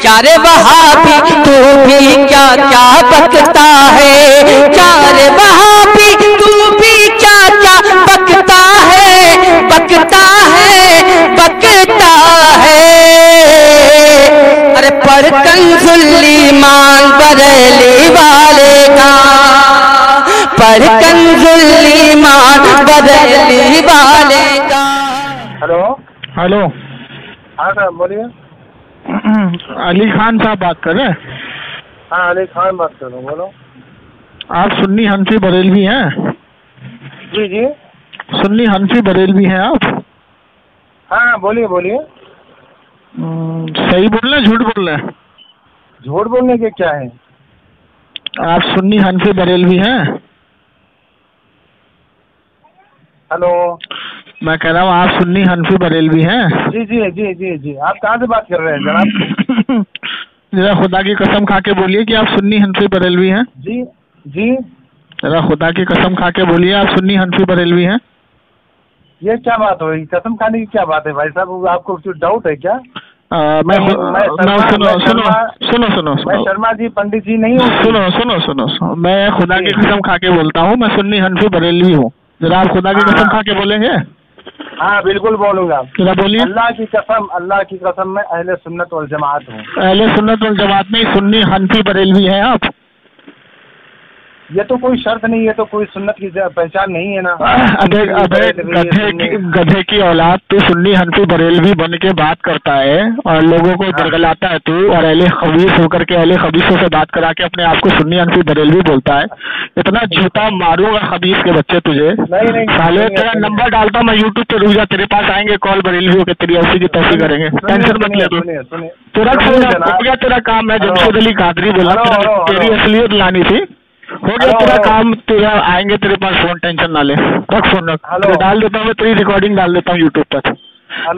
क्या रे वहाबी तू भी क्या क्या बकता है, क्या रे वहाबी तू भी क्या क्या बकता है, बकता है, बकता है। अरे पर कंजुल ईमान बरेली वाले का, पर कंजुल ईमान बरेली वाले का। हेलो हेलो, हाँ सर बोलिए। अली खान साहब बात कर रहे हैं? हाँ अली खान बात कर रहा हूँ, बोलो। आप सुन्नी हनफी बरेलवी हैं? जी जी सुन्नी हनफी बरेलवी हैं आप? हाँ बोलिए बोलिए। सही बोल रहे हैं झूठ बोल रहे हैं? झूठ बोलने के क्या है? आप सुन्नी हनफी बरेलवी हैं? हेलो, मैं कह रहा हूँ आप सुन्नी हनफी बरेलवी हैं? जी जी जी जी जी आप कहाँ से बात कर रहे हैं जनाब? जरा खुदा की कसम खा के बोलिए कि आप सुन्नी हनफी बरेलवी हैं? जी जी जरा खुदा की कसम खा के बोलिए आप सुन्नी हनफी बरेलवी हैं? ये क्या बात हुई? कसम खाने की क्या बात है भाई साहब? आपको कुछ डाउट है क्या? मैं शर्मा जी पंडित जी नहीं हूँ। सुनो, मैं खुदा की कसम खा के बोलता हूँ, मैं सुन्नी हनफी बरेलवी हूँ। जरा आप खुदा की कसम खा के बोलेंगे? हाँ बिल्कुल बोलूंगा। जरा बोलिए। अल्लाह की कसम मैं अहले सुन्नत वल जमात हूँ। अहले सुन्नत वल जमात में सुन्नी हनफी बरेलवी हैं आप? ये तो कोई शर्त नहीं है, तो कोई सुन्नत की पहचान नहीं है ना। गधे की औलाद, तू सुन्नी हनफी बरेलवी बन के बात करता है और लोगों को दरगलाता है तू, और अहले खबीस होकर के अहले खबीसों से बात करा के अपने आप को सुन्नी हनफी बरेलवी बोलता है। इतना जूता मारूंगा खबीस के बच्चे तुझे। नहीं साले तेरा नंबर डालता हूँ मैं यूट्यूब पे, रुक जा, तेरे पास आएंगे कॉल बरेलवियों के, तेरी ऐसी की तैसी करेंगे, टेंशन मत ले तू। तुरंत हो गया तेरा काम। मैं जमशेद अली कादरी बोला, तेरी असलियत लानी थी, हो गया तेरा काम। तेरा आएंगे तेरे पास फोन, टेंशन ना ले, रख फोन रख। डाल देता हूँ मैं, तेरी रिकॉर्डिंग डाल देता हूँ यूट्यूब पर।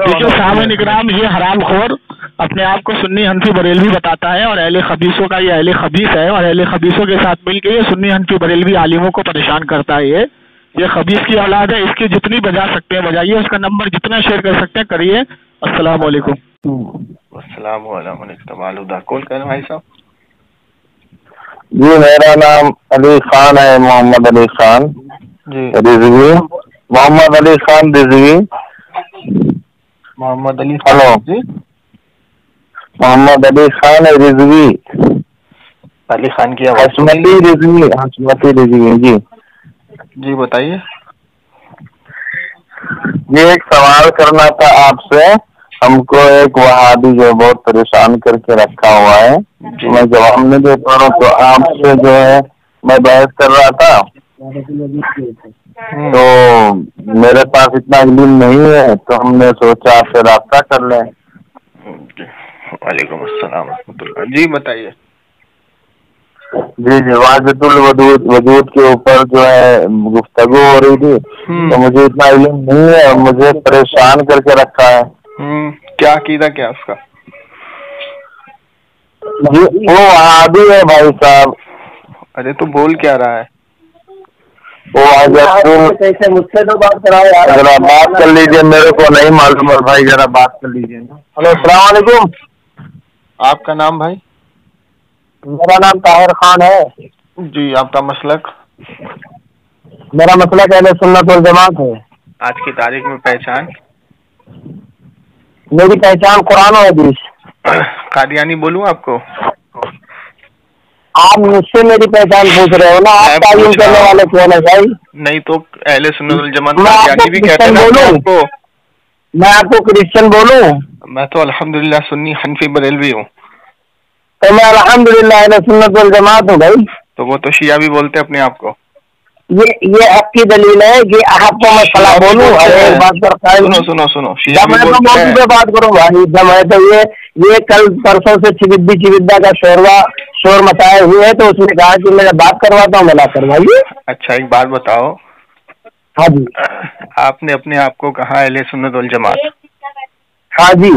देखिए सामने इकराम, ये हरामखोर अपने आप को सुन्नी हनफी बरेलवी बताता है और अहले खबीसों का ये अहले खबीस है, और अहले खबीसों के साथ मिलकर ये सुन्नी हनफी बरेलवी आलिमों को परेशान करता है। ये खबीस की औलाद है, इसकी जितनी बजा सकते हैं बजाइए, उसका नंबर जितना शेयर कर सकते हैं करिए। अस्सलाम वालेकुम। अस्सलाम वालेकुम। कौन कह रहे हैं भाई साहब? जी मेरा नाम अली खान है, मोहम्मद अली खान रिजवी, मोहम्मद अली खान रिजवी। मोहम्मद अली हेलो जी, मोहम्मद अली खान रिजवी, अली खान की हसमती रिजवी, हसमती रिजवी जी। जी बताइए। ये एक सवाल करना था आपसे। हमको एक वहाबी जो बहुत परेशान करके रखा हुआ है, मैं जवाब नहीं दे पा रहा हूँ, तो आपसे जो है मैं बहस कर रहा था, तो मेरे पास इतना इल्म नहीं है, तो हमने सोचा आपसे रास्ता कर लें। वालेकुम अस्सलाम जी बताइए। जी वाजिदुल वजूद के ऊपर जो है गुफ्तगू हो रही थी, तो मुझे इतना इल्म नहीं है और मुझे परेशान करके रखा है। क्या अकीदा क्या उसका? जी वो वहाबी है भाई साहब। अरे तो बोल क्या रहा है? वो कैसे मुझसे तो बात कराओ यार, जरा बात कर लीजिए, मेरे को नहीं मालूम है भाई, जरा बात कर लीजिए। हेलो अस्सलाम वालेकुम। आपका नाम भाई? मेरा नाम ताहिर खान है जी। आपका मसलक? मेरा मसलक अहले सुन्नत वल जमात है। आज की तारीख में पहचान? मेरी पहचान कुरान और हदीस। कादियानी बोलूं आपको? आप मुझसे मेरी पहचान पूछ रहे हो ना, आप तालीम करने वाले कौन है भाई? नहीं तो अहले सुन्नत वल जमात कादियानी भी कहते हैं ना आपको। मैं आपको क्रिश्चियन बोलूं? मैं तो अल्हम्दुलिल्लाह सुन्नी हनफी बरेलवी हूँ। तो मैं अल्हम्दुलिल्लाह अहले सुन्नत वल जमात हूँ भाई। तो वो तो शिया भी बोलते हैं अपने आप को। ये आपकी दलील है कि आपको मैं सलाह बोलूं? अरे बात पर सुनो जब मैं तो मौजूद पे बात करूं भाई, जब मैं तो ये कल परसों से चिविद्दा का शोर मचाए हुए है, तो उसने कहा कि मैं बात करवाता हूँ, मिला करवाइए। अच्छा एक बात बताओ। हाँ जी। आपने अपने आप को कहा अहले सुन्नत वल जमात? हाँ जी।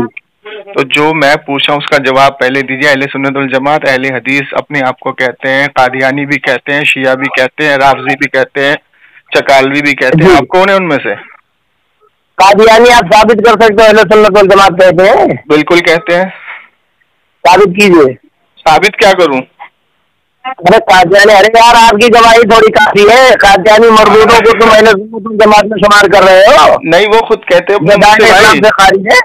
तो जो मैं पूछा उसका जवाब पहले दीजिए। अहले सुन्नत वल जमात अहले हदीस अपने आप को कहते हैं, कादियानी भी कहते हैं, शिया भी कहते हैं, राफजी भी कहते हैं, चकालवी भी कहते हैं। आप कौन है उनमें से? कादियानी आप साबित कर सकते हो अहले सुन्नत वल जमात कहते हैं? बिल्कुल कहते हैं। साबित कीजिए। साबित क्या करूं? अरे कादियानी, अरे यार आपकी गवाही थोड़ी काफी है। कादियानी मरदूदों को तुम जमात में शुमार कर रहे हो। नहीं, वो खुद कहते हो इस्लाम से खारिज है।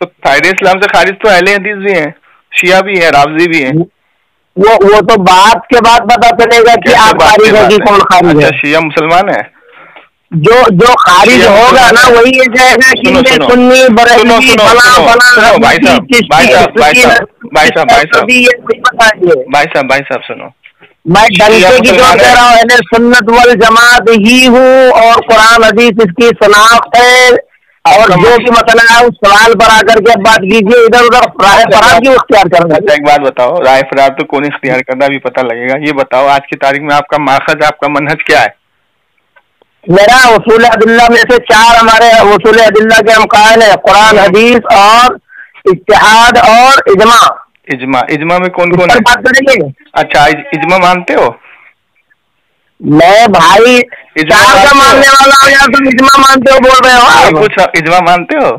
तो फायदे इस्लाम से खारिज तो अहले हदीस भी हैं, शिया भी है, राफजी भी है। वो तो बात के बाद पता चलेगा कि आप खारिज है कि कौन खारिज है। शिया मुसलमान है? जो खारिज होगा ना वही ये जाएगा कि सुन्नी बरेलवी फला फला। भाई साहब सुनो, मैं डंके की जोर दे रहा हूँ, सुन्नत वल जमात ही हूँ और कुरान हदीस इसकी शनाख्त है। और जो भी मसला है उस सवाल पर आकर के बात कीजिए, इधर उधर राय फरार क्यों इख्तियार कर रहे हैं? एक बात बताओ, राय फरार तो कौन इख्तियार करना भी पता लगेगा। ये बताओ आज की तारीख में आपका माखज, आपका मनहज क्या है? मेरा उसूल अदिल्ला में से 4 हमारे उसूल अदिल्ला के हम कायल है, कुरान हदीस और इत्तिहाद और इजमा। इजमा में कौन कौन है? बात करेंगे। अच्छा, इजमा मानते हो? मैं भाई 4 का मानने वाला हूँ यार, तुम इजमा मानते हो बोल रहे हो? पूछ रहा, इजमा मानते हो?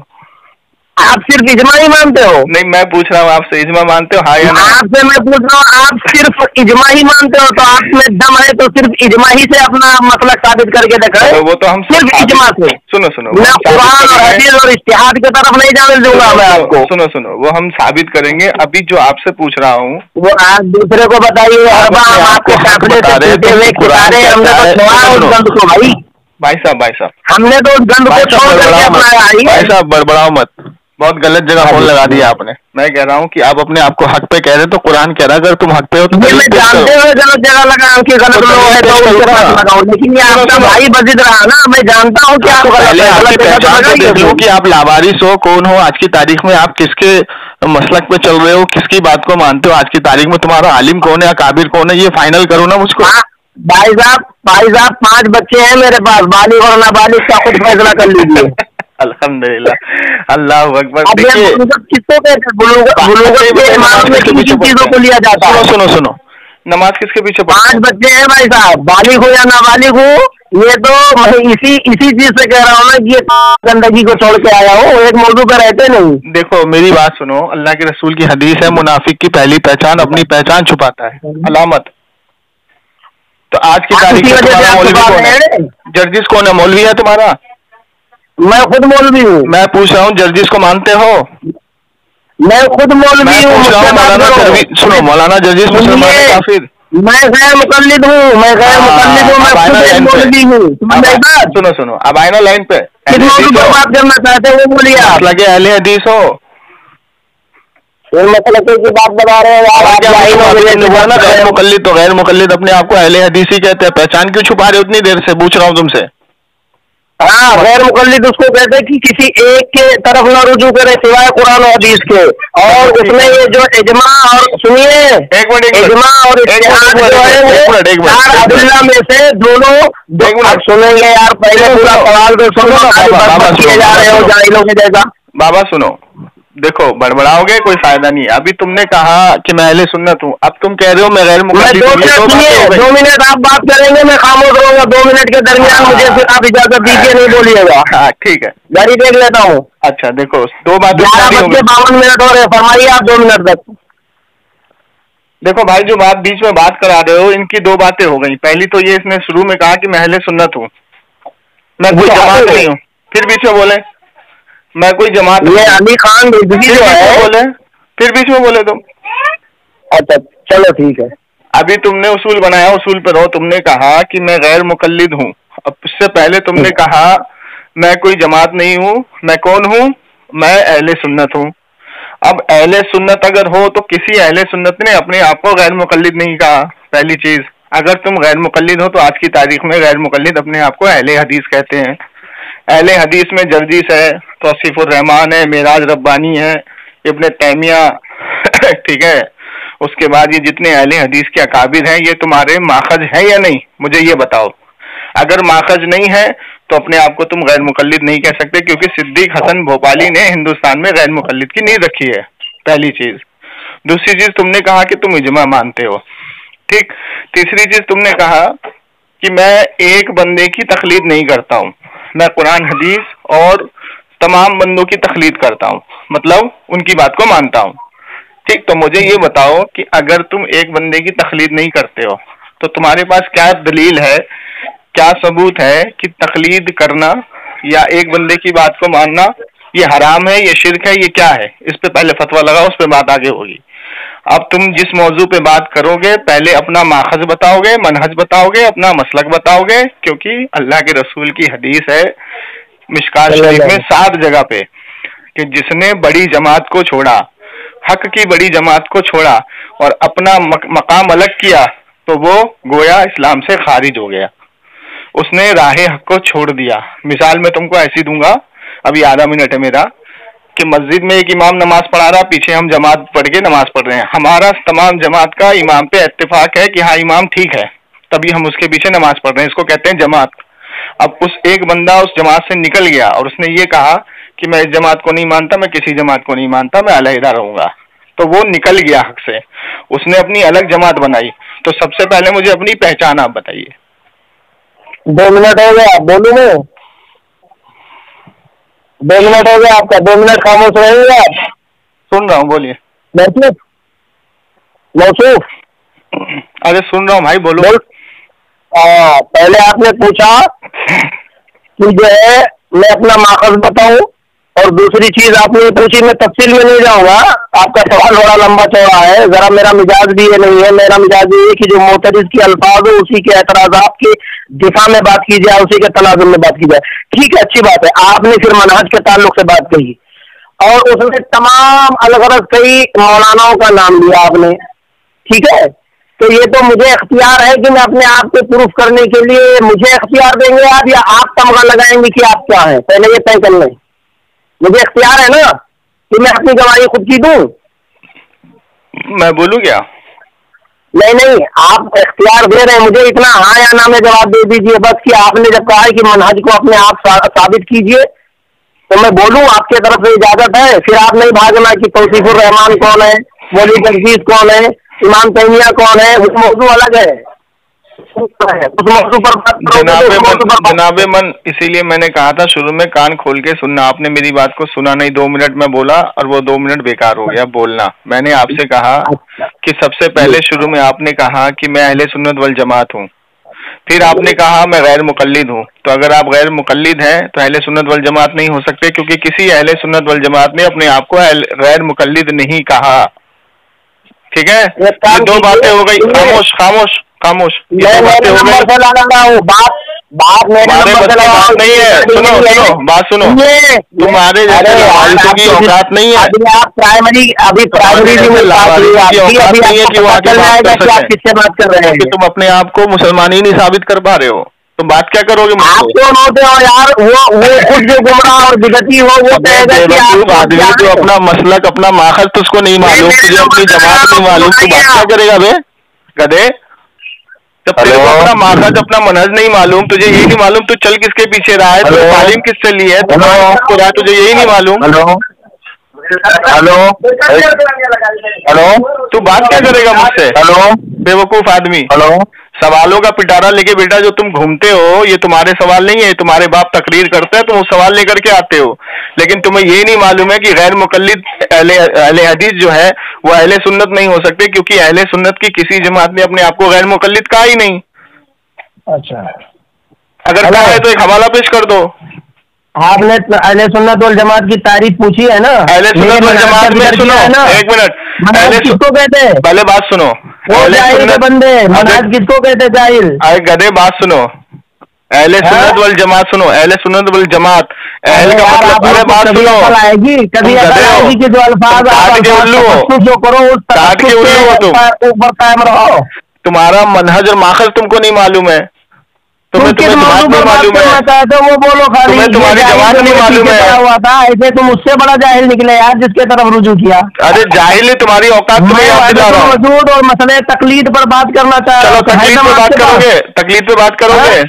आप सिर्फ इजमा ही मानते हो? नहीं, मैं पूछ रहा हूँ आपसे, इजमा मानते हो हाँ या नहीं? आपसे मैं पूछ रहा हूँ, आप सिर्फ इजमा ही मानते हो? तो आप में दम है तो सिर्फ इजमा ही से अपना मतलब साबित करके दिखाए। तो वो तो हम सिर्फ इजमा से। सुनो मैं कुरान और हदीस और इज्तिहाद की तरफ नहीं जाने दूंगा मैं आपको। सुनो, वो हम साबित करेंगे। अभी जो आपसे पूछ रहा हूँ वो आप दूसरे को बताइए। आपको भाई साहब हमने तो उस गंद को छोड़ करके अपनाया। भाई साहब बड़बड़ाओ मत, बहुत गलत जगह फोन लगा दिया आपने। मैं कह रहा हूँ कि आप अपने आप को हक पे कह रहे तो कुरान कह रहा अगर तुम हक पे हो तो मैं जानते हुए गलत जगह लगाऊं कि गलत लोग है तो उनके पास लगाऊं, लेकिन ये आपका भाई बजिद रहा ना। मैं जानता हूँ कि आप कि आप लावारिस हो, कौन हो आज की तारीख में, आप किसके मसलक पे चल रहे हो, किसकी बात को मानते हो आज की तारीख में, तुम्हारा आलिम कौन है, काबिर कौन है, ये फाइनल करो ना मुझको। भाई साहब 5 बच्चे हैं मेरे पास, बालिग और नाबालिग का खुद फैसला कर लीजिए। अल्हम्दुलिल्लाह, अल्लाह अकबर। चीजों को लिया जाता है। सुनो, नमाज किसके पीछे? 5 बच्चे हैं भाई साहब, बालिग हो या नाबालिग हो। ये तो मैं इसी चीज से कह रहा हूँ ना कि ये गंदगी को छोड़ के आया हो, एक मौजू पे रहते नहीं। देखो मेरी बात सुनो, अल्लाह के रसूल की हदीस है, मुनाफिक की पहली पहचान अपनी पहचान छुपाता है, अलामत। तो आज की तारीख में तुम्हारा मौलवी कौन है? जर्जिस कौन है? मौलवी है तुम्हारा? मैं खुद मौलवी हूँ। मैं पूछ रहा हूँ जर्जिस को मानते हो? मैं खुद मौलवी हूँ। सुनो, मौलाना जर्जिस मुसलमान है काफिर? मैं गैर मुकल्लिद हूँ, मैं मौलवी हूँ। सुनो, अब आए ना लाइन पे। बात करना चाहते हो वो बोलिए। आप लगे अहले हदीस हो? मतलब की बात बता रहे हैं ना, गैर मुकल्लिद तो गैर मुकल्लिद अपने आप को अहले हदीस ही कहते हैं। पहचान क्यों छुपा रहे हो उतनी देर से? पूछ रहा हूँ तुमसे। हाँ, गैर मुकल्लिद उसको कहते हैं कि किसी एक के तरफ न रुजू करे सिवाय कुरान और हदीस के। और उसमें ये जो इजमा और सुनिए, इजमा और इत्तिहाद जो है वो 4 अदिल्ला में से दोनों सुनेंगे यार। पहले पूरा सवाल तो सुनो, किए जा रहे हो जाहिलों के जैसा। बाबा सुनो, देखो बड़बड़ाओगे कोई फायदा नहीं। अभी तुमने कहा कि मैं अहले सुन्नत हूँ, अब तुम कह रहे हो मैं गैर मुकल्लिद। 2 मिनट आप बात करेंगे, मैं खामोश रहूंगा। 2 मिनट के दरमियान मुझे फिर आप इजाजत दीजिए, नहीं बोलिएगा। हाँ ठीक है, जारी देख लेता हूँ। अच्छा देखो, 2 बातें 52 मिनट हो रहे, फरमाइए आप 2 मिनट तक। देखो भाई, जो बात बीच में बात करा रहे हो, इनकी 2 बातें हो गई। पहली तो ये, इसने शुरू में कहा कि मैं अहले सुन्नत हूँ, मैं कोई जमात नहीं हूँ। फिर बीच में बोले मैं कोई जमात, ये अली खान बोले, फिर बीच में बोले तुम। अच्छा चलो ठीक है। अभी तुमने उसूल बनाया, उसूल पर हो। तुमने कहा कि मैं गैर मुकल्लिद हूँ। अब इससे पहले तुमने कहा मैं कोई जमात नहीं हूँ। मैं कौन हूँ? मैं अहले सुन्नत हूँ। अब अहले सुन्नत अगर हो तो किसी अहले सुन्नत ने अपने आप को गैर मुकल्लिद नहीं कहा। पहली चीज, अगर तुम गैर मुकल्लिद हो तो आज की तारीख में गैर मुकल्लिद अपने आप को अहले हदीस कहते हैं। अहले हदीस में जर्जिस है, तौसीफुर रहमान है, मेराज रब्बानी है, इब्ने तैमिया ठीक है। उसके बाद ये जितने अहले हदीस के अकाबिर हैं, ये तुम्हारे माखज है या नहीं? मुझे ये बताओ। अगर माखज नहीं है तो अपने आप को तुम गैर मुकल्लिद नहीं कह सकते, क्योंकि सिद्दीक हसन भोपाली ने हिंदुस्तान में गैर मुकल्लिद की नींव रखी है, पहली चीज। दूसरी चीज, तुमने कहा कि तुम इजमा मानते हो, ठीक। तीसरी चीज, तुमने कहा कि मैं एक बंदे की तकलीद नहीं करता हूँ, मैं कुरान हदीस और तमाम बंदों की तकलीद करता हूँ, मतलब उनकी बात को मानता हूँ। ठीक, तो मुझे ये बताओ कि अगर तुम एक बंदे की तकलीद नहीं करते हो तो तुम्हारे पास क्या दलील है, क्या सबूत है कि तकलीद करना या एक बंदे की बात को मानना ये हराम है, ये शिर्क है, ये क्या है? इस पे पहले फतवा लगाओ, उस पे बात आगे होगी। अब तुम जिस मौजू पे बात करोगे पहले अपना माखज बताओगे, मनहज बताओगे, अपना मसलक बताओगे, क्योंकि अल्लाह के रसूल की हदीस है मिशकात शरीफ में 7 जगह पे कि जिसने बड़ी जमात को छोड़ा, हक की बड़ी जमात को छोड़ा और अपना मकाम अलग किया तो वो गोया इस्लाम से खारिज हो गया, उसने राह हक को छोड़ दिया। मिसाल मैं तुमको ऐसी दूंगा, अभी आधा मिनट है मेरा, कि मस्जिद में एक इमाम नमाज पढ़ा रहा, पीछे हम जमात पढ़ के नमाज पढ़ रहे हैं, हमारा तमाम जमात का इमाम पे इत्तेफाक है कि हाँ इमाम ठीक है, तभी हम उसके पीछे नमाज पढ़ रहे हैं, इसको कहते हैं जमात। अब उस एक बंदा उस जमात से निकल गया और उसने ये कहा कि मैं इस जमात को नहीं मानता, मैं किसी जमात को नहीं मानता, मैं अलहदा रहूंगा, तो वो निकल गया हक से, उसने अपनी अलग जमात बनाई। तो सबसे पहले मुझे अपनी पहचान आप बताइए। 2 मिनट हो गया, बोलूं मैं? 2 मिनट हो गया आपका, 2 मिनट खामोश रहेंगे आप? सुन रहा हूँ, बोलिए। मौसूफ, अरे सुन रहा हूँ भाई, बोलो। पहले आपने पूछा कि जो है मैं अपना माखज बताऊं, और दूसरी चीज आपने पूछी, मैं तफसील में नहीं जाऊंगा, आपका सवाल बड़ा लंबा चौड़ा है, जरा मेरा मिजाज भी ये नहीं है, मेरा मिजाज ये है कि जो मोतरिज की अल्फाज हो उसी के एतराजात की दिफा में बात की जाए, उसी के तलाजुम में बात की जाए। ठीक है, अच्छी बात है। आपने फिर मनहज के ताल्लुक से बात कही और उसमें तमाम अलग अलग कई मौलानाओं का नाम लिया आपने, ठीक है, तो ये तो मुझे इख्तियार है कि मैं अपने आप को प्रूफ करने के लिए मुझे इख्तियार देंगे आप, या आप तमगा लगाएंगे कि आप क्या हैं? पहले ये तय कर लें। मुझे इख्तियार है ना कि मैं अपनी गवाही खुद की दूं? मैं बोलूं क्या? नहीं, आप इख्तियार दे रहे हैं मुझे, इतना हाँ या ना में जवाब दे दीजिए बस, कि आपने जब कहा है कि मनहज को अपने आप साबित कीजिए तो मैं बोलूं, आपके तरफ से इजाजत है। फिर आप नहीं भागना कि तौसीफुर रहमान कौन है, वली तजदीद कौन है, इमाम तैमिया कौन है, वो मौजू अलग है, उस मौजू पर बात। जनाबे मन, इसीलिए मैंने कहा था शुरू में कान खोल के सुनना, आपने मेरी बात को सुना नहीं। 2 मिनट में बोला और वो 2 मिनट बेकार हो गया बोलना। मैंने आपसे कहा कि सबसे पहले शुरू में आपने कहा कि मैं अहले सुन्नत वल जमात हूँ, फिर आपने कहा मैं गैर मुकल्लिद हूँ। तो अगर आप गैर मुकल्लिद हैं तो अहले सुन्नत वल जमात नहीं हो सकते, क्योंकि किसी अहले सुन्नत वल जमात ने अपने आप को गैर मुकल्लिद नहीं कहा। ठीक है, ये 2 बातें हो गई। खामोश खामोश खामोश, ये 2 बातें हो गई। बात नहीं है, सुनो बात सुनो, तुम्हारे जैसे लावारिसों की औकात नहीं है। आप प्राइमरी अभी किससे बात कर रहे हैं कि तुम अपने आप को मुसलमान ही नहीं साबित कर पा रहे हो, तो बात क्या करोगे? आप कौन होते हो यार? वो खुद जो गुमराह और बिगती हो वो कहेगा आदमी तो अपना मसलक अपना माखज तो उसको नहीं मालूम, तुझे अपनी जमात नहीं मालूम, तू बात क्या करेगा बे गधे? जब तेरे को अपना माखज अपना मनहज नहीं मालूम, तुझे यही नहीं मालूम तू चल किसके पीछे रहा है, तू तालीम किससे ली है, तू रहा, तुझे यही नहीं मालूम। हेलो, तू बात क्या करेगा मुझसे? हेलो, बेवकूफ आदमी। हेलो, सवालों का पिटारा लेके बेटा जो तुम घूमते हो, ये तुम्हारे सवाल नहीं है, तुम्हारे बाप तकरीर करते हैं, तुम वो सवाल लेकर के आते हो, लेकिन तुम्हें ये नहीं मालूम है कि गैर मुकल्लिद अहले हदीस जो है वो अहले सुन्नत नहीं हो सकते, क्योंकि अहले सुन्नत की किसी जमात ने अपने आप को गैर मुकल्लिद कहा ही नहीं। अच्छा, अगर कहा है तो एक हवाला पेश कर दो। आपने अहले सुन्नत वल जमात की तारीफ पूछी है ना? अहले सुन्नत वल जमात में सुनो, एक मिनट, मनहज किसको कहते हैं? पहले बात सुनो, वो जाहिल के बंदे, मनहज किसको कहते हैं? जाहिल। अरे गधे बात सुनो, अहले सुन्नत वल जमात सुनो, अहले सुन्नत वल जमात, अहले का मतलब, अरे बात सुनो, आएगी कभी आएगी कि जो अल्फाज जो करो ऊपर कायम रहो। तुम्हारा मनहज और माखज तुमको नहीं मालूम है, तुम्हें जमात नहीं मालूम है, तो वो बोलो खाली तुम्हारी जमात नहीं मालूम है। हुआ था ऐसे तुम उससे बड़ा जाहिल निकले यार जिसके तरफ रुजू किया। अरे जाहिल है तुम्हारी औकात मौजूद और मसले तकलीद पर बात करना चाह रहा हूँ। तकलीद पे बात करोगे? तकलीद पे बात करोगे?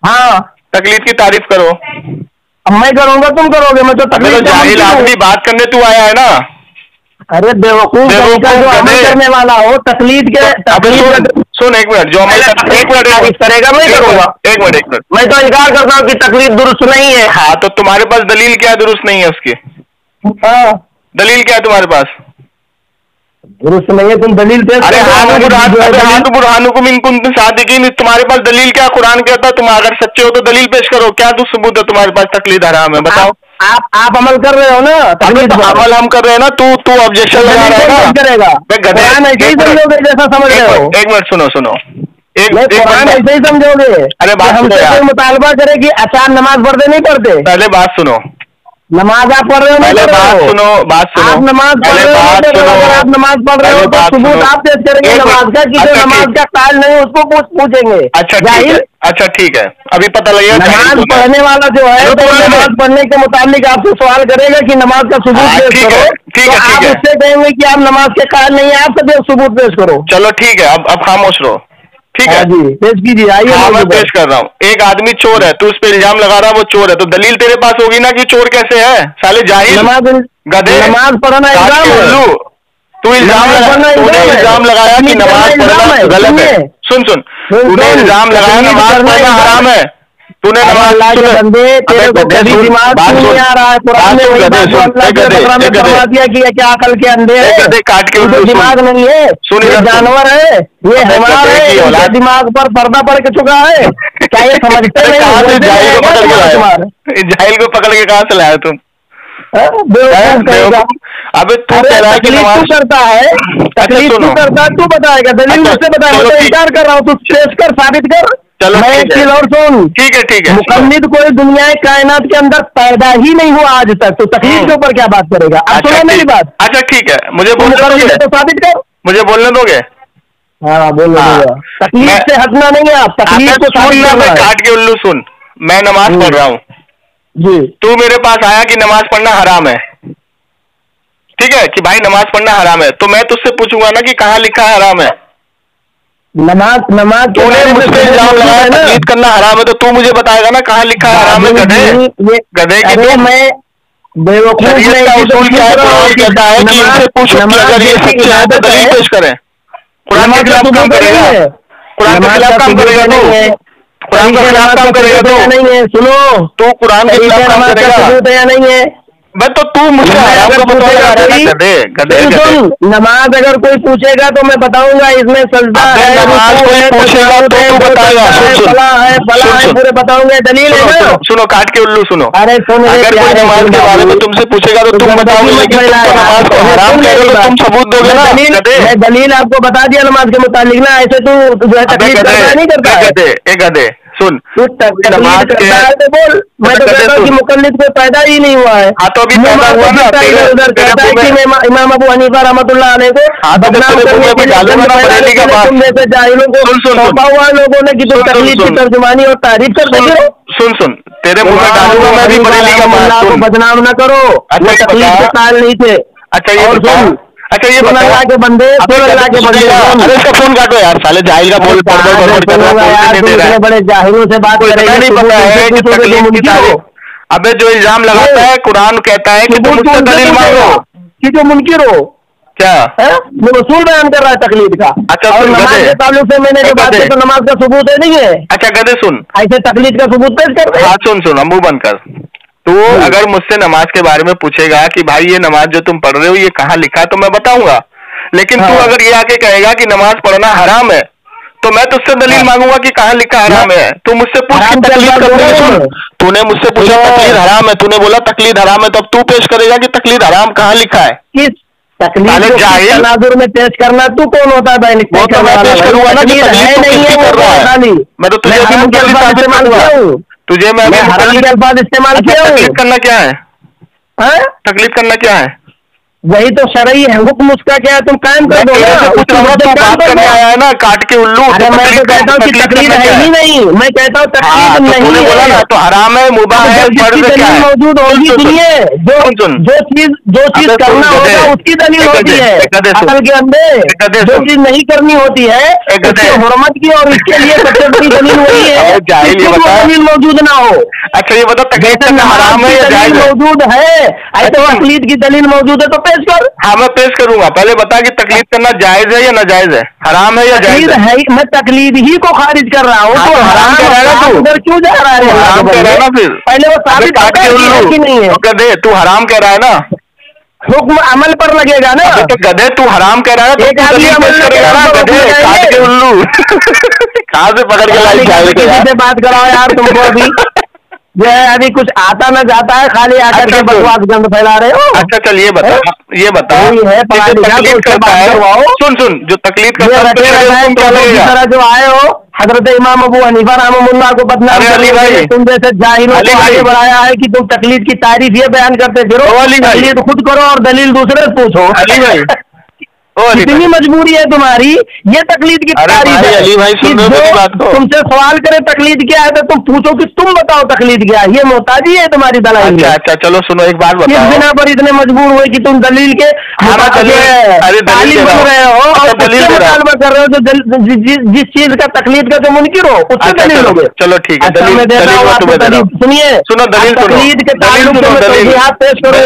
हाँ, तकलीद की तारीफ करो। मैं करूंगा तुम करोगे? मैं तो तकलीद जाहिल आदमी बात करने तू आया है ना। अरे बेवकूफ जो अमल करने वाला हो तकलीद के सुन एक मिनट, जो अमल करेगा मैं करूंगा। एक मिनट मैं तो इनकार करता हूँ कि तकलीद दुरुस्त नहीं है। हाँ, तो तुम्हारे पास दलील क्या है दुरुस्त नहीं है उसकी? हाँ, दलील क्या है तुम्हारे पास? दुरुस्त नहीं है, तुम दलील पेश अरे बुरहानुकुम इन कुंतुम सादिकीन, तुम्हारे पास दलील क्या? कुरान कहता है तुम अगर सच्चे हो तो दलील पेश करो। क्या तो सबूत है तुम्हारे पास तकलीद हराम है? बताओ। आप अमल कर रहे हो ना? अमल हम कर रहे हैं ना, तू ऑब्जेक्शन लगा रहा है ना? करेगा कुरान ऐसे ही समझोगे जैसा समझ रहे हो? एक मिनट सुनो कुरान ऐसे ही समझोगे? अरे बात हमसे मुतालबा करे कि अचार नमाज पढ़ते नहीं पढ़ते? पहले बात सुनो। नमाज आप पढ़ रहे हो? पहले बात सुनो। आप नमाज पढ़ रहे हो? अगर आप नमाज पढ़ रहे हो तो सबूत आप पेश करेंगे नमाज का, कि जो नमाज का कायल नहीं उसको पूछेंगे। अच्छा ठीक है, अभी पता लगेगा। नमाज पढ़ने वाला जो है तो नमाज पढ़ने के मुताबिक आपसे सवाल करेगा कि नमाज का सबूत पेश करो, तो आप उससे कहेंगे कि आप नमाज के कायल नहीं है, आप सब सबूत पेश करो। चलो ठीक है, अब खामोश रहो। ठीक है जी, पेश कीजिए। आइए, मैं पेश कर रहा हूँ। एक आदमी चोर है, तू उस पर इल्जाम लगा रहा है वो चोर है, तो दलील तेरे पास होगी ना कि चोर कैसे है? साले जाहिल गधे, नमाज पढ़ना उल्लू, तू इल्जाम लगाया कि नमाज पढ़ना गलत है। सुन तूने इल्जाम लगाया नमाज पढ़ना हराम है। तूने नमाज बंदे तेरे को कभी दिमाग नहीं आ रहा है? कुरान ने दिया कि क्या अकल के अंधे हैं? काट के दिमाग नहीं है, ये जानवर है, ये हमारा है, दिमाग पर पर्दा पड़ के चुका है। क्या ये समझते नहीं? जाहिल को पकड़ के कहाँ से लाया तुम? अबे तू कह रहा है कि नमाज करता है, तकलीफ तू करता है, तू बताएगा, दलील मुझसे बताएगा। मैं तो इनकार कर रहा हूँ, तू पेश कर, साबित कर। चलो मैं एक चीज और सुन, ठीक है मुकम्मिद कोई दुनिया कायनात के अंदर पैदा ही नहीं हुआ आज तक, तो तकलीफ के ऊपर क्या बात करेगा? अब सुनो मेरी बात। अच्छा ठीक है, मुझे बोलने दोगे? तो साबित कर, मुझे बोलने दोगे? हाँ बोलने दूंगा। तकलीफ से हटना नहीं है, आप तकलीफ को काट के उल्लू सुन। मैं नमाज पढ़ रहा हूँ जी, तू मेरे पास आया कि नमाज पढ़ना हराम है, ठीक है, कि भाई नमाज पढ़ना हराम है, तो मैं तुझसे पूछूंगा ना कि कहाँ लिखा है हराम है? नमाज तूने मुझसे इल्जाम लगाया तकलीद करना हराम है, तो तू मुझे बताएगा ना कहाँ लिखा है हराम है? गधे की मैं बेवकूफ का उसूल क्या है? कुरान कहता है कि इनसे पूछो कि अगर ये सच्चे हैं तो दलील पेश करें। कुरान के खिलाफ काम करेगा? कुरान के खिलाफ काम करेगा तू? कुरान के खिलाफ काम करेगा तू? नहीं है, सुनो, तू कुरान के खिलाफ काम करेगा? नहीं है मैं तो तू मुझे नमाज अगर कोई पूछेगा तो मैं बताऊंगा इसमें सजदा है, नमाज कोई पूछेगा तो तू बताएगा। पूरे बताऊंगा, दलील है ना? सुनो काट के उल्लू सुनो। अरे सुनो, अगर कोई नमाज के बारे में तुमसे पूछेगा तो तुम बताओगे, लेकिन नमाज को हराम कह रहे हो तो तुम सबूत दोगे ना? मैं दलील आपको बता दिया नमाज के मुतालिक ना, ऐसे तू जो है तकलीफ नहीं करता। गधे सुन, नमाज बोल, मैं तो कहता हूँ कि मुकल्लिद कोई पैदा ही नहीं हुआ है। तो अभी पैदा हुआ ना, उधर कहता है कि इमाम अबू हनीफा रहमतुल्लाह अलैह को बदनाम करने के लिए तुम जैसे जाहिलों को सौंपा हुआ लोगों ने कि तुम तकलीफ की तर्जुमानी और तारीफ कर देते हो। सुन तेरे मुंह में डालूंगा मैं भी बरेली का बात। को बदनाम न करो, वो तकलीफ के कायल नहीं थे। अच्छा ये सुन, अच्छा ये अल्लाह के बंदे, अरे इसका फोन काटो यार, साले जाहिल का बोल बड़े जाहिलों से बात करेंगे। नहीं पता है कि तकलीफ की तारीफ। अबे जो इल्जाम लगाता है कुरान कहता है कि तुम दलील मांगो कि जो मुनकिर हो क्या वो रसूल बयान कर रहा है तकलीद का। अच्छा और नमाज के ताल्लुक से मैंने जो बात की तो नमाज का सबूत है नहीं है। अच्छा गधे सुन, ऐसे तकलीद का सबूत पेश कर। हाँ सुन अम्बू बंद कर। तो अगर मुझसे नमाज के बारे में पूछेगा कि भाई ये नमाज जो तुम पढ़ रहे हो ये कहाँ लिखा है, तो मैं बताऊंगा। लेकिन तू अगर ये आके कहेगा कि नमाज पढ़ना हराम है, तो मैं तुझसे दलील मांगूंगा कि कहाँ लिखा हराम है। तू मुझसे पूछ कि तकलीद करनी, तूने मुझसे पूछा तकलीद हराम है, तूने बोला तकलीद हराम है, तो अब तू पेश करेगा कि तकलीद हराम कहाँ लिखा है? किस तकलीद नाजुर में पेश करना तू कौन होता है? वो तो मैं पेश करूंगा ना कि तकलीद नहीं कर रहा है। मैं तो तुझे इस्तेमाल किया हूँ, तुझे मैं हराम के अल्फाज इस्तेमाल किया हूँ। तकलीद करना क्या है? तकलीद करना क्या है? वही तो शरई है, हुक्म उसका क्या है? तुम कायम कर दो ना। कुछ बात करने आया है ना, काट के उल्लू। अरे मैं तो कहता हूँ कि तकलीद है ही नहीं, मैं कहता हूँ तकलीद नहीं बोला ना, तो हराम है, मुबाह है, फर्ज क्या है? मौजूद होगी सुनिए, जो चीज करना होगा उसकी दलील होती है। असल के अंदर जो चीज नहीं करनी होती है उसकी हुर्मत की और इसके लिए सबसे बड़ी दलील वही है दलील मौजूद ना हो। अच्छा ये बता तकलीद करना हराम है या जायज है? मौजूद है, ऐसे तकलीद की दलील मौजूद है तो पेश कर। हाँ मैं पेश करूंगा, पहले बता कि तकलीद करना जायज है या नाजायज है, हराम है या जायज है? मैं तकलीद ही को खारिज कर रहा हूँ। तो हराम कह रहा है ना, तू क्यों जा रहा है? हराम कह रहा है ना, फिर पहले वो साबित कि नहीं है? दे तू हराम कह रहा है ना, हुक्म अमल पर लगेगा ना। तो गधे तू हराम कह रहा है, एक आदमी अमल करेगा ना गधे काट के उल्लू कहाँ से पकड़ के लाई किसी से बात कराओ यार, तुमको अभी जो है अभी कुछ आता न जाता है, खाली आकर के बकवास गंद फैला रहे हो। अच्छा चल ये बता है तकलीफ करता है, सुन जो तकलीफ करता है जो आए हो हजरत इमाम अबू हनीफा रहमतुल्लाह को बदनाम करने भाई तुम जैसे जाहिलों को आगे बढ़ाया है कि तुम तकलीफ की तारीफ ये बयान करते फिरो, तकलीफ खुद करो और दलील दूसरे से पूछो। अली भाई इतनी मजबूरी है तुम्हारी, ये तकलीद की तारीफ है। अली भाई सुन लो बात को, तुमसे सवाल करे तकलीद क्या है तो तुम पूछो कि तुम बताओ तकलीद क्या है, ये मोहताजी है तुम्हारी दलाल। अच्छा चलो सुनो एक बात बताओ, किस बिना पर इतने मजबूर हुए कि तुम दलील के तालीम कर रहे हो और मुतालबा कर रहे हो जो जिस चीज का तकलीद का तुम मुनकिर हो उससे दलील लोगे। चलो ठीक है सुनिए, सुनो तकलीद के ताल्लुक से पेश करो,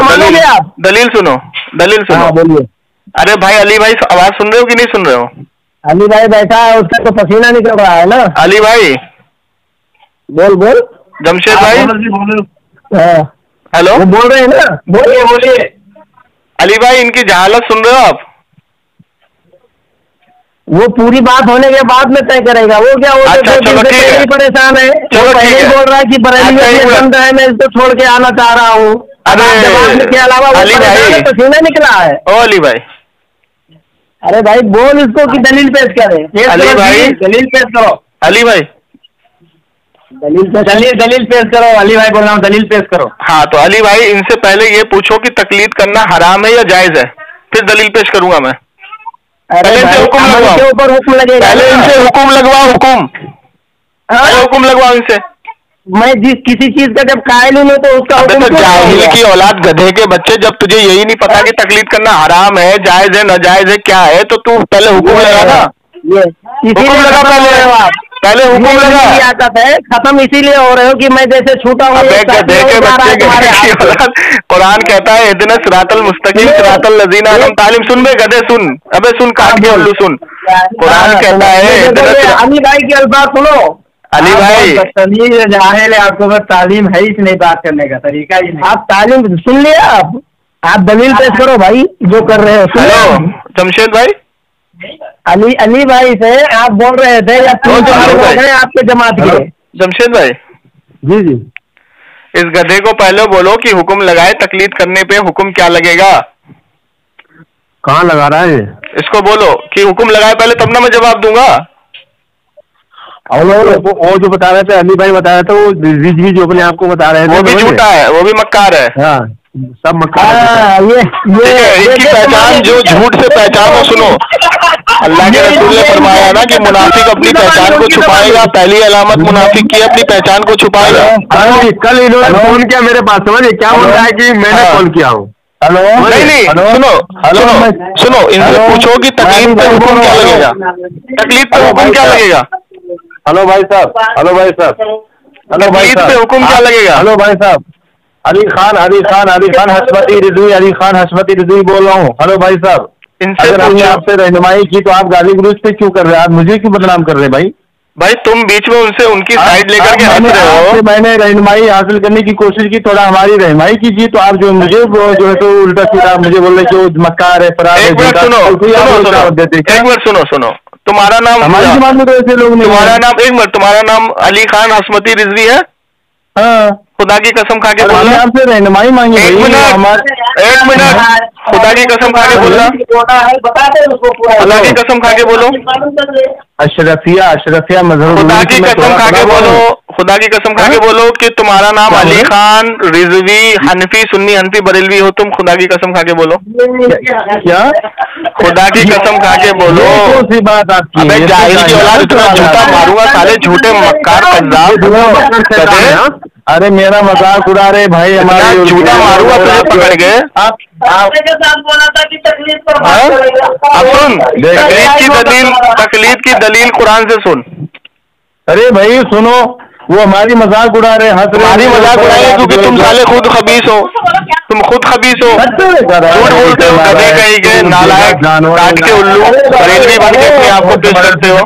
मानोगे आप? दलील सुनो बोलिए। अरे भाई अली भाई आवाज सुन रहे हो कि नहीं सुन रहे हो? अली भाई बैठा है, उसका तो पसीना निकल रहा है ना। अली भाई बोल जमशेद भाई हेलो, वो बोल रहे हैं ना, बोलिए। अली भाई इनकी जहालत सुन रहे हो आप? वो पूरी बात होने के बाद में तय करेगा वो क्या, वो तो परेशान है, चलो पहले बोल रहा है कि बरेली बंद है, मैं इसको छोड़ के आना चाह रहा हूँ। के अलावा पसीना निकला है। ओ अली भाई, अरे भाई बोल इसको कि दलील पेश करें। अली भाई दलील पेश करो। अली भाई दलील पेश करो। अली भाई बोल रहा हूँ, दलील पेश करो। हाँ तो अली भाई इनसे पहले ये पूछो कि तकलीद करना हराम है या जायज है, फिर दलील पेश करूंगा मैं। अरे हुक्म के ऊपर हुक्म लगेगा, पहले इनसे हुक्म लगवाओ, हुक्म लगवाओ इनसे। मैं जिस किसी चीज का जब कायल हूँ तो उसका तो जाहिल की औलाद गधे के बच्चे, जब तुझे यही नहीं पता कि तकलीद करना हराम है जायज है नाजायज है क्या है, तो तू पहले हुक्म लगा ना, हुक्म लगा पहले हुक्म लगा। आदत है खत्म इसीलिए हो रहे हो कि मैं जैसे छूटा हूँ। गधे के बच्चे कुरान कहता है इहदिना सिरातल मुस्तकीम सिरातल लजीना अनअमत तालीम। सुन बे गधे सुन, अबे सुन काट के उल्लू सुन, कुरान कहता है। अली भाई के अल्फाज सुनो। अली भाई जाहिल है, आपको बस तालीम है ही नहीं, बात करने का तरीका ही नहीं। आप तालीम सुन लिया, आप दलील पेश करो भाई जो कर रहे हो। हेलो जमशेद भाई, अली भाई से आप बोल रहे थे या आपके जमात के? जमशेद भाई जी इस गधे को पहले बोलो कि हुक्म लगाए तकलीद करने पे हुक्म क्या लगेगा। कहाँ लगा रहा है? इसको बोलो कि हुक्म लगाए पहले, तब ना मैं जवाब दूंगा। और वो जो बता रहे थे अली भाई बता रहे थे, वो रिजवी जो अपने आपको बता रहे थे वो भी झूठा है, वो भी मक्कार है। हाँ सब मक्कार। ये इनकी पहचान जो झूठ से पहचानो। सुनो अल्लाह के रसूल ने फरमाया ना कि मुनाफिक अपनी पहचान को छुपाएगा, पहली अलामत मुनाफिक की अपनी पहचान को छुपाएगा। कल इन्होंने फोन किया मेरे पास, समझिए क्या बोल रहा है कि मैंने कॉल किया हूँ। हेलो नहीं सुनो इनसे पूछो कि तकलीफ पे हुक्म क्या लगेगा, तकलीफ पे हुक्म क्या लगेगा। हेलो भाई साहब, हेलो भाई साहब, हेलो भाई साहब, पे हुक्म क्या लगेगा। हेलो भाई साहब, अली खान हसमती रिजवी बोल रहा हूँ। हेलो भाई साहब, अगर हमने आपसे रहनुमाई की तो आप गाली गलौज पे क्यों कर रहे हैं? आप मुझे क्यों बदनाम कर रहे हैं भाई? भाई तुम बीच में उनसे उनकी साइड लेकर के हंस रहे हो। मैंने रहनुमाई हासिल करने की कोशिश की, थोड़ा हमारी रहनुमाई कीजिए, तो आप जो मुझे जो है तो उल्टा सीधा मुझे बोल रहे कि मक्कार है फरार है। एक मिनट सुनो, तुम्हारा नाम हमारी जमात में तो ऐसे लोग नहीं। तुम्हारा नाम एक मिनट, तुम्हारा नाम अली खान हसमती रिजवी है? हाँ खुदा की कसम खा के बोलना, आपसे रहनुमाई मांगी। एक मिनट खुदा की कसम खा के बोलना, खुदा की कसम खा के बोलो। अशरफिया मजहब। खुदा की कसम खा के बोलो, खुदा की कसम खा के बोलो कि तुम्हारा नाम अली खान रिजवी हनफी सुन्नी हनफी बरेलवी हो तुम। खुदा की कसम खा के बोलो। क्या? खुदा की कसम खा के बोलो। सी बात आपकी। अबे जाहिल की औलाद, इतना झूठा मारूंगा साले झूठे मक्कार कज़्ज़ाब। अरे मेरा मजाक उड़ा रहे भाई, हमारे झूठा मारूंगा तुझे पकड़ के। आपके साथ बोला था कि तकलीफ पर अब सुन तकलीद की दलील कुरान से सुन। अरे भाई सुनो, वो हमारी मजाक उड़ा रहे, हमारी मजाक उड़ाए क्योंकि तुम साले खुद खबीस हो, तुम खुद खबीस हो, झूठ बोलते हो, गधे कहीं के नालायक काट के उल्लू बरेलवी बन के अपने आप को पेश करते हो।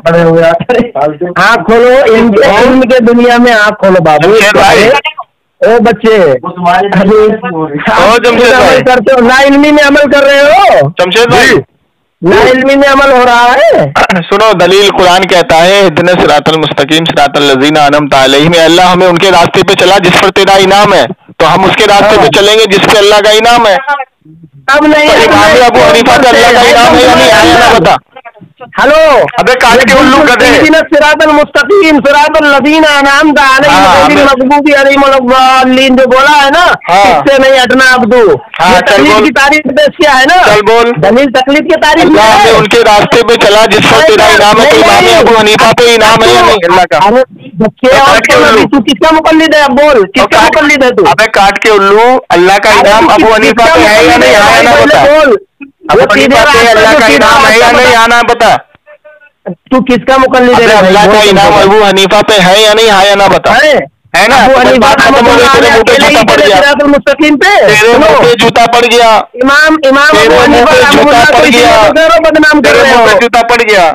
आँख खोलो, इनके दुनिया में आँख खोलो बाबू। भाई ओ बच्चे जमशेद भाई करते हो, ना इल्मी में अमल कर रहे हो। जमशेद भाई ना इल्मी में अमल हो रहा है। सुनो, दलील कुरान कहता है इहदिना सिरातल मुस्तकीम सिरातल लज़ीना अनअमता अलैहिम, अल्लाह हमें उनके रास्ते पे चला जिस पर तेरा इनाम है, तो हम उसके रास्ते पे चलेंगे जिस पे अल्लाह का इनाम है। अब नहीं, तो इमाम अबू हनीफा पे अल्लाह का इनाम है या नहीं है, ना बता। हेलो, अबे काट के उल्लू कर दे। सिरातल मुस्तकीम सिरातल लज़ीना अनअमता अलैहिम मग़ज़ूबी अलैहिम वलद्दालीन जो बोला है ना, इससे नहीं हटना अब्दू। तकलीफ की तारीफ पेश किया है ना, चल बोल। दलील तकलीफ की तारीफ अल्लाह हमें उनके रास्ते पे चला जिस पर तेरा इनाम है, तो इमाम अबू हनीफा पे इनाम है या नहीं अल्लाह का? तू किसका मुकल्लिद है? बोल, किसका मुकल्लिद है तू? अबे काट के उल्लू, अल्लाह का इनाम अबू हनीफा पे है या नहीं, है ना बता। बोल, अबू हनीफा पे अल्लाह का इनाम है या नहीं, आना बता। तू किसका मुकल्लिद है? अल्लाह का इनाम अबू हनीफा पे है या नहीं, है ना बता। है ना? जूता पड़ गया मुस्तकीम पे, तेरे मुंह पे जूता पड़ गया। इमाम जूता पड़ गया, बदनाम कर रहे हो। जूता पड़ गया।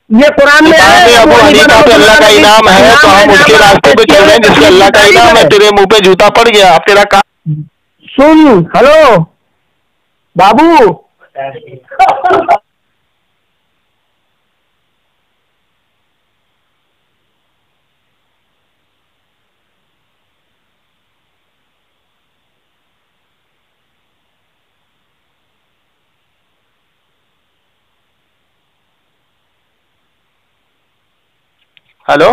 ये कुरान में है अबू हनीफा पे अल्लाह का इनाम है, तो हम उसके रास्ते पे चल रहे हैं जिसके अल्लाह का इनाम है। तेरे मुंह पे जूता पड़ गया, अब तेरा काम सुन। हेलो बाबू, हेलो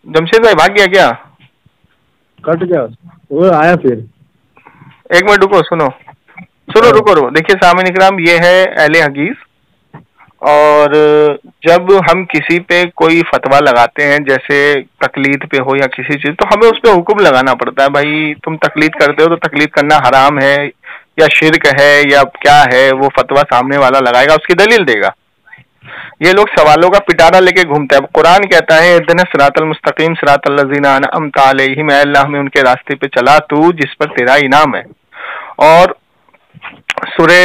जमशेद भाई भाग गया क्या? कट गया, वो आया फिर। एक मिनट रुको, सुनो रुको। देखिए सामने इकराम, ये है अहले हदीस, और जब हम किसी पे कोई फतवा लगाते हैं, जैसे तकलीद पे हो या किसी चीज, तो हमें उस पे हुक्म लगाना पड़ता है। भाई तुम तकलीद करते हो तो तकलीद करना हराम है या शिर्क है या क्या है, वो फतवा सामने वाला लगाएगा, उसकी दलील देगा। ये लोग सवालों का पिटारा लेके घूमते हैं। कुरान कहता है इहदिना सिरातल मुस्तकीम सिरातल लज़ीना अनअमता अलैहिम, अल्लाह हमें उनके रास्ते पे चला तू जिस पर तेरा इनाम है। और सूरे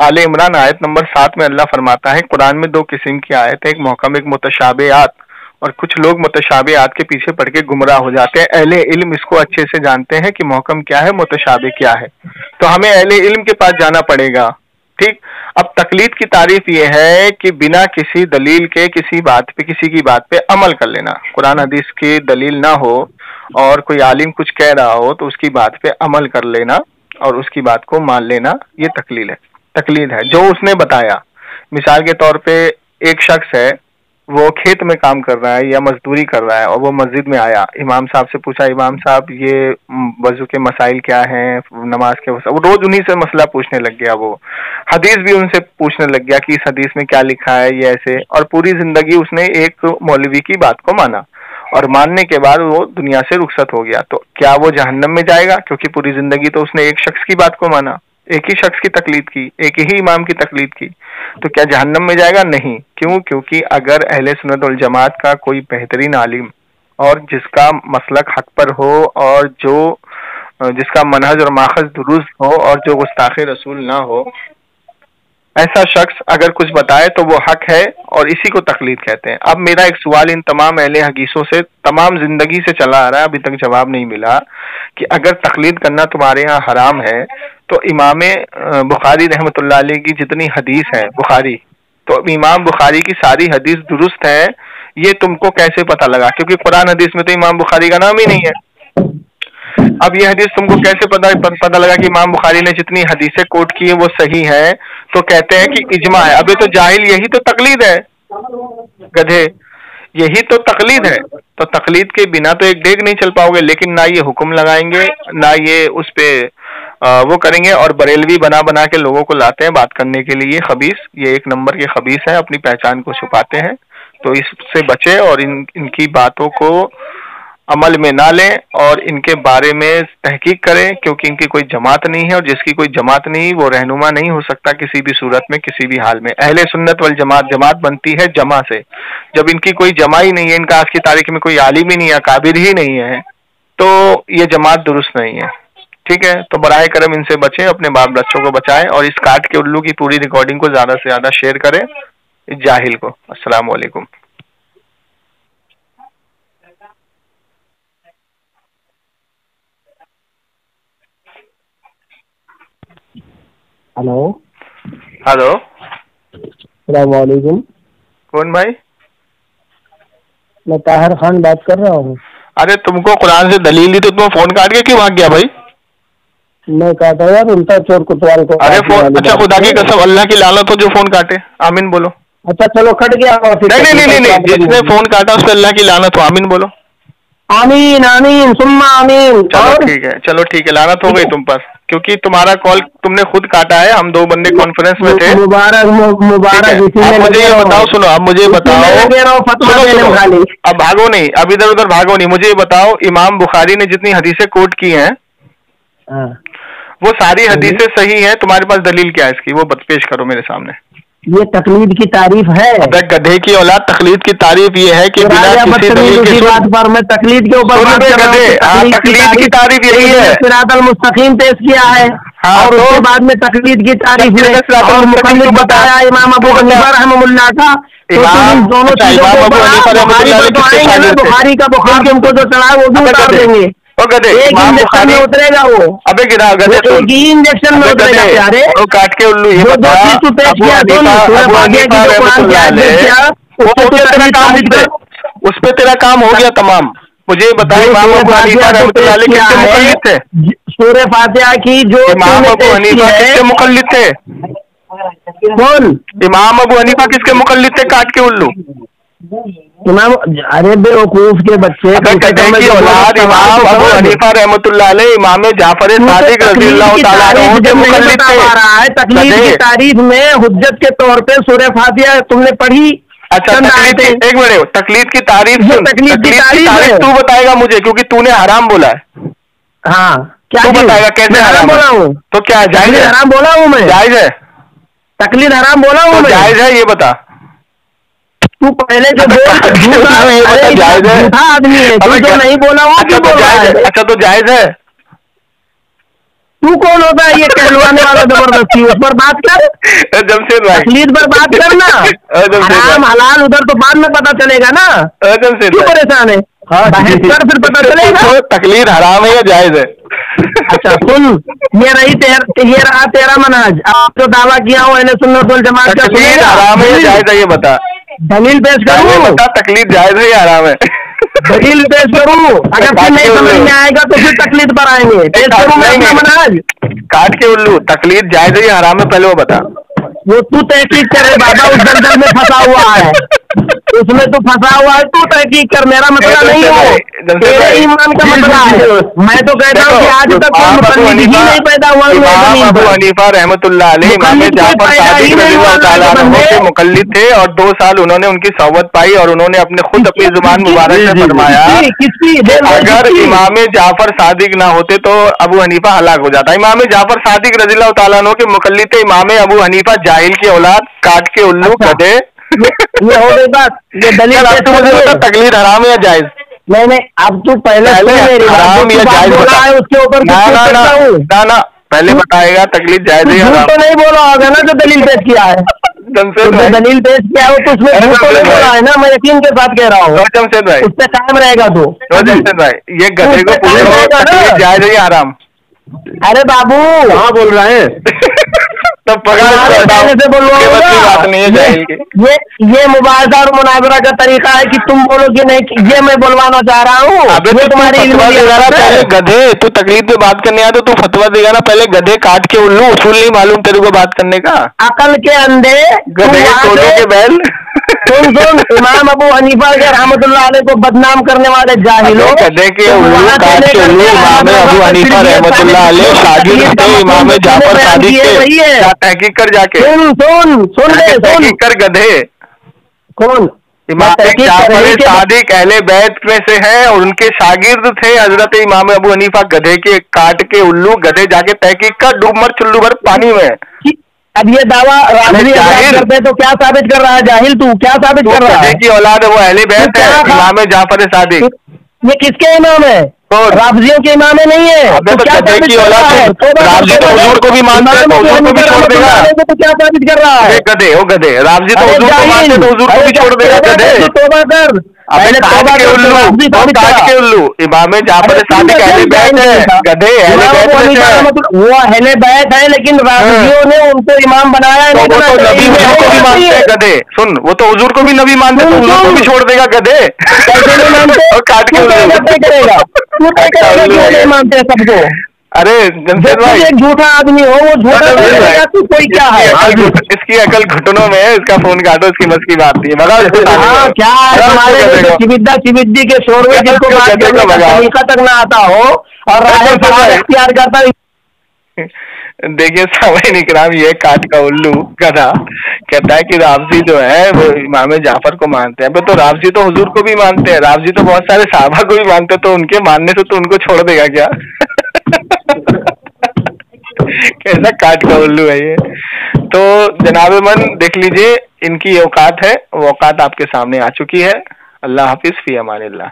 आले इमरान आयत नंबर 7 में अल्लाह फरमाता है, कुरान में 2 किस्म की आयत है, एक महकम एक मुतशाबिहात, और कुछ लोग मुतशाबिहात के पीछे पड़ के गुमराह हो जाते हैं। अहले इल्म इसको अच्छे से जानते हैं कि महकम क्या है, मुतशाबे क्या है, तो हमें अहले इल्म के पास जाना पड़ेगा। ठीक। अब तकलीद की तारीफ यह है कि बिना किसी दलील के किसी बात पे, किसी की बात पे अमल कर लेना। कुरान हदीस की दलील ना हो और कोई आलिम कुछ कह रहा हो तो उसकी बात पे अमल कर लेना और उसकी बात को मान लेना, ये तकलीद है जो उसने बताया। मिसाल के तौर पे एक शख्स है, वो खेत में काम कर रहा है या मजदूरी कर रहा है, और वो मस्जिद में आया, इमाम साहब से पूछा, इमाम साहब ये वजू के मसाइल क्या हैं, नमाज के, वो रोज उन्हीं से मसला पूछने लग गया। वो हदीस भी उनसे पूछने लग गया कि इस हदीस में क्या लिखा है, ये ऐसे, और पूरी जिंदगी उसने एक मौलवी की बात को माना, और मानने के बाद वो दुनिया से रुखसत हो गया। तो क्या वो जहन्नम में जाएगा? क्योंकि पूरी जिंदगी तो उसने एक शख्स की बात को माना, एक ही शख्स की तकलीद की, एक ही इमाम की तकलीद की, तो क्या जहन्नम में जाएगा? नहीं। क्यों? क्योंकि अगर अहले सुन्नत वल जमात का कोई बेहतरीन आलिम और जिसका मसलक हक पर हो और जो जिसका मनहज और माखज दुरुस्त हो और जो गुस्ताखे रसूल ना हो, ऐसा शख्स अगर कुछ बताए तो वो हक है और इसी को तकलीद कहते हैं। अब मेरा एक सवाल इन तमाम अहले हदीसों से तमाम जिंदगी से चला आ रहा है, अभी तक जवाब नहीं मिला कि अगर तकलीद करना तुम्हारे यहाँ हराम है तो इमाम बुखारी रहमतुल्लाह अलैह की जितनी हदीस है बुखारी, तो इमाम बुखारी की सारी हदीस दुरुस्त है, ये तुमको कैसे पता लगा? क्योंकि कुरान हदीस में तो इमाम बुखारी का नाम ही नहीं है। अब ये हदीस तुमको कैसे पता लगा कि इमाम बुखारी ने जितनी हदीसें कोट की है वो सही है? तो कहते हैं कि इजमा है। अब ये तो जाहिल, यही तो तकलीद है गधे, यही तो तकलीद है। तो तकलीद के बिना तो एक डेग नहीं चल पाओगे। लेकिन ना ये हुक्म लगाएंगे, ना ये उस पे वो करेंगे, और बरेलवी बना के लोगों को लाते हैं बात करने के लिए। खबीस, ये एक नंबर के खबीस है, अपनी पहचान को छुपाते हैं। तो इससे बचे और इनकी बातों को अमल में ना लें और इनके बारे में तहकीक करें, क्योंकि इनकी कोई जमात नहीं है, और जिसकी कोई जमात नहीं वो रहनुमा नहीं हो सकता किसी भी सूरत में, किसी भी हाल में। अहले सुन्नत वल जमात बनती है जमा से। जब इनकी कोई जमा ही नहीं है, इनका आज की तारीख में कोई आलिम ही नहीं है, काबिर ही नहीं है, तो ये जमात दुरुस्त नहीं है। ठीक है, तो बराए करम इनसे बचें, अपने बाल बच्चों को बचाएं, और इस काट के उल्लू की पूरी रिकॉर्डिंग को ज्यादा से ज्यादा शेयर करें इस जाहिल को। अस्सलाम वालेकुम। हेलो हेलो, अस्सलामुअलैकुम। कौन भाई? मैं ताहिर खान बात कर रहा हूँ। अरे तुमको कुरान से दलील दी तो तुम फोन काट के क्यों भाग गया भाई? मैं काटा यार, उल्टा चोर कुतवाल को। अरे फोन, अच्छा खुदा की कसम अल्लाह की लानत हो जो फोन काटे, आमीन बोलो। अच्छा चलो कट गया। नहीं, जिसने फोन काटा उस पर अल्लाह की लानत हो, आमीन बोलो। आमीन आमीन सुम्मा आमीन। चलो ठीक है, चलो ठीक है, लानत हो गई तुम पर, क्योंकि तुम्हारा कॉल तुमने खुद काटा है। हम 2 बंदे कॉन्फ्रेंस में थे। मुबारक मुबारक। आप मुझे ये बताओ, सुनो, आप मुझे बताओ, सुनो, अब भागो नहीं, अब इधर उधर भागो नहीं, मुझे ये बताओ, इमाम बुखारी ने जितनी हदीसें कोट की हैं वो सारी हदीसें सही हैं? तुम्हारे पास दलील क्या है इसकी, वो पेश करो मेरे सामने। ये तकलीद की तारीफ है। अबे गधे की औलाद, तकलीद की तारीफ ये है कि बिना किसी दलील के बात पर मैं तकलीद के ऊपर बात कर रहा हूं। तकलीद की तारीफ यही है। सिरातल मुस्तकीम पेश किया है और उसके बाद में तकलीद की तारीफ में बताया इमाम अबू हनीफा रहमतुल्लाह का। दोनों चीजों को बुखारी का बुखार तुमको जो चढ़ा वो भी उतार देंगे। गधे एक इंजेक्शन में उतरेगा वो। अबे गिरा गधे, एक ही इंजेक्शन में उतरेगा प्यारे। वो काट के उल्लू ये बता, उस पे तेरा काम हो गया तमाम। मुझे बताए इमाम अबू हनीफा रहमतुल्लाह अलैह किसके मुक़ल्लिद थे? सूरह फातिहा की जो इमाम अबू हनीफा किसके मुक़ल्लिद थे? कौन? इमाम अबू हनीफा किसके मुक़ल्लिद थे? काट के उल्लू इमाम। अरे बेवकूफ के बच्चे की औलाद इमाम अबू हनीफा रहमतुल्लाह अलैह इमाम जाफर सादिक रज़ियल्लाहु ताला अन्हु के मुक़ल्लिद थे। तकलीद की तारीफ में हुज्जत के तौर पे सूरह फातिहा तुमने पढ़ी। अच्छा एक मिनट, तकलीद की तारीफ, तकलीद की तारीफ तू बताएगा मुझे, क्योंकि तूने हराम बोला है। हाँ क्या तू बताएगा कैसे हराम बोला हूँ? तो क्या जायज है? हराम बोला हूँ मैं? जायज है तकलीद हराम बोला हूँ मैं? जायज है ये बता। तू पहले जो झूठा आदमी है, तू जो नहीं बोला वो क्यों बोल रहा है? अच्छा तो जायज है? तू कौन होता है ये कहलवाने वाला जबरदस्ती? उस पर बात कर, जमशेद भाई, तकलीद पर बात करना। हराम हलाल उधर तो बाद में पता चलेगा ना। जमशेद क्यों परेशान है? बहस कर फिर पता चलेगा तकलीद हराम है या जायज है। अच्छा सुन, ये रहा तेरा मनाज। आप जो दावा किया हो अहले सुन्नत वल जमात का, तकलीद हराम है या जायज है ये बता। दलील पेश करूँ? बता तकलीद जायज है या हराम है? दलील पेश करूँ? अगर फिर नहीं समझ में आएगा तो फिर तकलीद पर आएंगे। पेश करूँ मैं अपना मनाज? काट के उल्लू, तकलीद जायज है या हराम है पहले वो बता। वो तू तहकीक करे बाबा, उस दलदल में फंसा हुआ है, उसमें तू फंसा हुआ है। तू तहकीक कर, मेरा मसला नहीं है, तेरे ईमान का मसला है। मैं तो कहता हूँ कि आज तक कोई मुक़ल्लिद ही नहीं पैदा हुआ। इमाम अबू हनीफा रहमतुल्लाह अलैह इमाम जाफर सादिक रज़ियल्लाहु ताला अन्हु के मुक़ल्लिद थे और 2 साल उन्होंने उनकी सोहबत पाई और उन्होंने अपने खुद अपनी जुबान मुबारक से फरमाया अगर इमाम जाफर सादिक ना होते तो अबू हनीफा हलाक हो जाता। इमाम जाफर सादिक रज़ियल्लाहु ताला अन्हु के मुक़ल्लिद थे इमाम अबू हनीफा जाहिल की औलाद, काट के उल्लू गधे। ये हो गई बात। ये दलील तकलीद हराम या जायज? नहीं अब तू पहले हराम या जायज बता है, उसके ऊपर ना पहले बताएगा तकलीद जायज है हराम? तो नहीं बोला होगा ना जो दलील पेश किया है। दलील पेश किया हो तो उसमें झूठ तो नहीं बोला है ना, मैं यकीन के साथ कह रहा हूँ। जमशेद भाई उस पर कायम रहेगा तू। जमशेद भाई ये गधे को पूछो जायज है या हराम? अरे बाबू हाँ बोल रहे हैं तब से बात नहीं है जाहिल की। ये मुबाहिसा और मुनाजरा का तरीका है कि तुम बोलो कि नहीं, ये मैं बोलवाना चाह रहा हूँ। अबे तो तुम्हारी पहले गधे, तू तकलीफ में बात करने आया तो तू फतवा देगा ना पहले। गधे काट के उल्लू, उसूल नहीं मालूम तेरे को बात करने का? अकल के अंधे गधे के बैल। सुन इमाम अबू हनीफा के रहमतुल्लाह अलैह को बदनाम करने वाले जाहिलों, गधे के उल्लू काट के उल्लू इमाम अबू हनीफा रहमतुल्लाह अलैह शागिर्द थे इमाम जाफर सादिक के। तहकीक कर जाके सुन तहकीक कर गधे। कौन? इमाम जाफर सादिक अहले बैत में से है और उनके शागिर्द थे हजरत इमाम अबू हनीफा। गधे के काट के उल्लू, गधे जाके तहकीक कर, डूब मर चुल्लू भर पानी में। अब ये दावा करते तो क्या साबित कर रहा है जाहिल? तू क्या साबित कर रहा है? की औलाद है वो अहले बैत है इमाम जाफर सादिक। ये किसके इमाम है? राफजियों के इमाम नहीं है। तो क्या साबित कर रहा है? राफजी तो हुजूर को भी मानते हैं, हुजूर को भी छोड़ देगा। तो क्या साबित कर रहा है? गधे राफजी तो हुजूर को मानते हैं तो हुजूर को भी छोड़ देगा। गधे तौबा कर, अबे काट के उल्लू इमाम जाफर सादिक अहले बैत है, गधे अहले बैत है। वो अहले बैत है, लेकिन राज़ियों ने उनको इमाम बनाया है। वो तो नबी हुजूर को भी मानते हैं गधे। सुन, वो तो हुजूर को भी नबी मानते, तो हुजूर को भी छोड़ देगा गधे। कैसे नहीं मानते? और काट के करेगा नहीं मानते सबको। अरे जमशेद भाई, एक झूठा आदमी हो, वो झूठा तो कोई क्या है? इसकी अकल घुटनों में है, इसका फोन काटो, इसकी मस की बात नहीं है। हाँ, क्या है हमारे चिबिद्दी के शोरवे जिनको तरीका तक ना आता हो और इख्तियार करता है। देखिए सामईन इकराम, ये काट का उल्लू गधा कहता है कि रावजी जो है वो इमाम जाफर को मानते हैं। तो रावजी तो हुजूर को भी मानते हैं, रावजी तो बहुत सारे साहबा को भी मानते हैं, तो उनके मानने से तो उनको छोड़ देगा क्या? कैसा काट का उल्लू है ये। तो जनाब मन देख लीजिए, इनकी औकात है, वो औकात आपके सामने आ चुकी है। अल्लाह हाफिज, फी अमानिल्लाह।